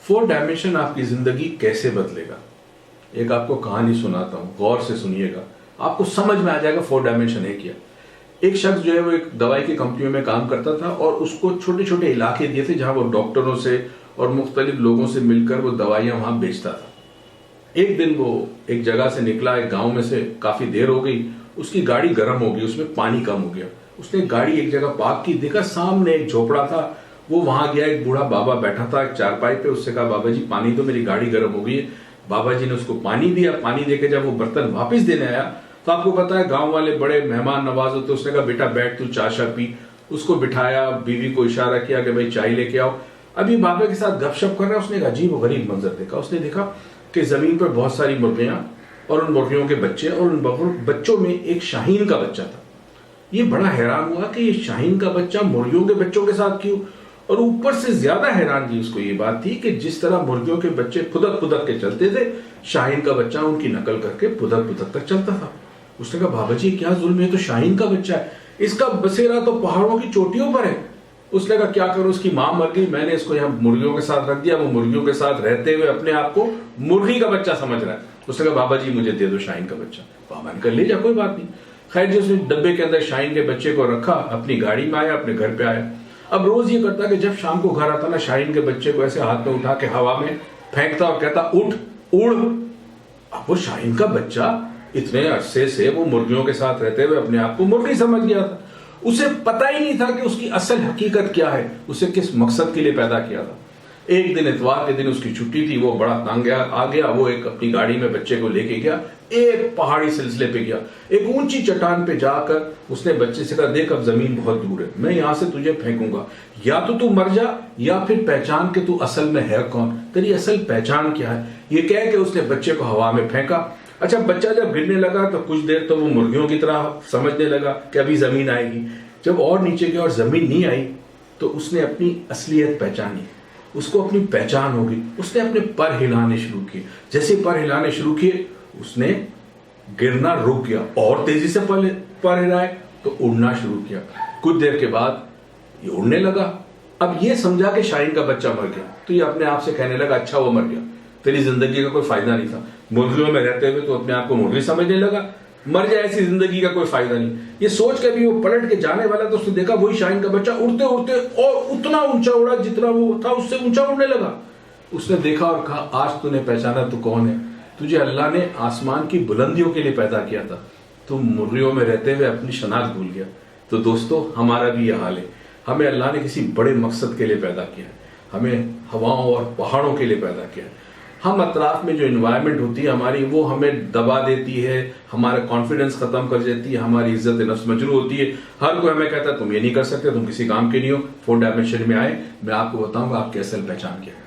Four dimension आपकी जिंदगी कैसे बदलेगा, एक आपको कहानी सुनाता हूं, गौर से सुनिएगा, आपको समझ में आ जाएगा फोर डायमेंशन है क्या। एक शख्स जो है वो एक दवाई की कंपनियों में काम करता था और उसको छोटे छोटे इलाके दिए थे जहां वो डॉक्टरों से और मुख्तलिफ लोगों से मिलकर वो दवाइयां वहां बेचता था। एक दिन वो एक जगह से निकला, एक गांव में से, काफी देर हो गई, उसकी गाड़ी गर्म हो गई, उसमें पानी कम हो गया। उसने गाड़ी एक जगह पार्क की, देखा सामने एक झोपड़ा था, वो वहां गया, एक बूढ़ा बाबा बैठा था एक चारपाई पे, उससे कहा बाबा जी पानी दो, मेरी गाड़ी गर्म हो गई है। बाबा जी ने उसको पानी दिया। पानी देके जब वो बर्तन वापस देने आया तो आपको पता है गांव वाले बड़े मेहमान नवाज होते, उसने कहा बेटा बैठ, तू चाय शा पी। उसको बिठाया, बीवी को इशारा किया कि भाई चाय लेके आओ। अभी बाबा के साथ गपशप कर रहा है, उसने एक अजीब और गरीब मंजर देखा। उसने देखा कि जमीन पर बहुत सारी मुर्गियां और उन मुर्गियों के बच्चे, और उन बच्चों में एक शाहीन का बच्चा था। ये बड़ा हैरान हुआ कि ये शाहीन का बच्चा मुर्गियों के बच्चों के साथ क्यों, और ऊपर से ज्यादा हैरानगी उसको ये बात थी कि जिस तरह मुर्गियों के बच्चे फुदक फुदक के चलते थे, शाहीन का बच्चा उनकी नकल करके फुदक फुदक कर चलता था। उसने कहा बाबा जी क्या जुल्म है, तो शाहीन का बच्चा है, इसका बसेरा तो पहाड़ों की चोटियों पर है। उसने कहा क्या करूं, उसकी मां मर गई, मैंने इसको यहाँ मुर्गियों के साथ रख दिया, वो मुर्गियों के साथ रहते हुए अपने आप को मुर्गी का बच्चा समझ रहा है। उसने कहा बाबा जी मुझे दे दो शाहीन का बच्चा। बाबा ने कहा ले जा, कोई बात नहीं। खैर जी उसने डब्बे के अंदर शाहीन के बच्चे को रखा, अपनी गाड़ी में आया, अपने घर पे आया। अब रोज ये करता कि जब शाम को घर आता ना, शाहीन के बच्चे को ऐसे हाथ में उठा के हवा में फेंकता और कहता उठ उड़। अब वो शाहीन का बच्चा इतने अरसे से वो मुर्गियों के साथ रहते हुए अपने आप को मुर्गी समझ गया था। उसे पता ही नहीं था कि उसकी असल हकीकत क्या है, उसे किस मकसद के लिए पैदा किया था। एक दिन इतवार के दिन उसकी छुट्टी थी, वो बड़ा तंग आ गया। वो एक अपनी गाड़ी में बच्चे को लेके गया, एक पहाड़ी सिलसिले पे गया, एक ऊंची चट्टान पे जाकर उसने बच्चे से कहा देख अब जमीन बहुत दूर है, मैं यहां से तुझे फेंकूंगा, या तो तू मर जा या फिर पहचान के तू असल में है कौन, तेरी असल पहचान क्या है। ये कह के उसने बच्चे को हवा में फेंका। अच्छा बच्चा जब गिरने लगा तो कुछ देर तो वो मुर्गियों की तरह समझने लगा कि अभी जमीन आएगी। जब और नीचे गया और जमीन नहीं आई तो उसने अपनी असलियत पहचानी, उसको अपनी पहचान होगी। उसने अपने पर हिलाने शुरू किए, जैसे पर हिलाने शुरू किए उसने गिरना रुक गया, और तेजी से पर हिलाए तो उड़ना शुरू किया। कुछ देर के बाद ये उड़ने लगा। अब ये समझा कि शाहीन का बच्चा मर गया, तो ये अपने आप से कहने लगा अच्छा वो मर गया, तेरी जिंदगी का कोई फायदा नहीं था, मुर्गियों में रहते हुए तो अपने आप को मुर्गी समझने लगा, मर जाए ऐसी जिंदगी का कोई फायदा नहीं। ये सोच के भी वो पलट के जाने वाला तो उसने देखा वही शाहीन का बच्चा उड़ते उड़ते और उतना ऊंचा उड़ा जितना वो था उससे ऊंचा उड़ने लगा। उसने देखा और कहा आज तूने पहचाना तू कौन है, तुझे अल्लाह ने आसमान की बुलंदियों के लिए पैदा किया था, तू मुर्गियों में रहते हुए अपनी शनाख्त भूल गया। तो दोस्तों हमारा भी यह हाल है, हमें अल्लाह ने किसी बड़े मकसद के लिए पैदा किया है, हमें हवाओं और पहाड़ों के लिए पैदा किया है। हम अतराफ में जो इन्वायरमेंट होती है हमारी, वो हमें दबा देती है, हमारा कॉन्फिडेंस खत्म कर देती है, हमारी इज्जत नफ्स मजरू होती है। हर कोई हमें कहता है तुम ये नहीं कर सकते, तुम किसी काम के नहीं हो। फोर डायमेंशन में आए, मैं आपको बताऊंगा आपकी असल पहचान क्या है।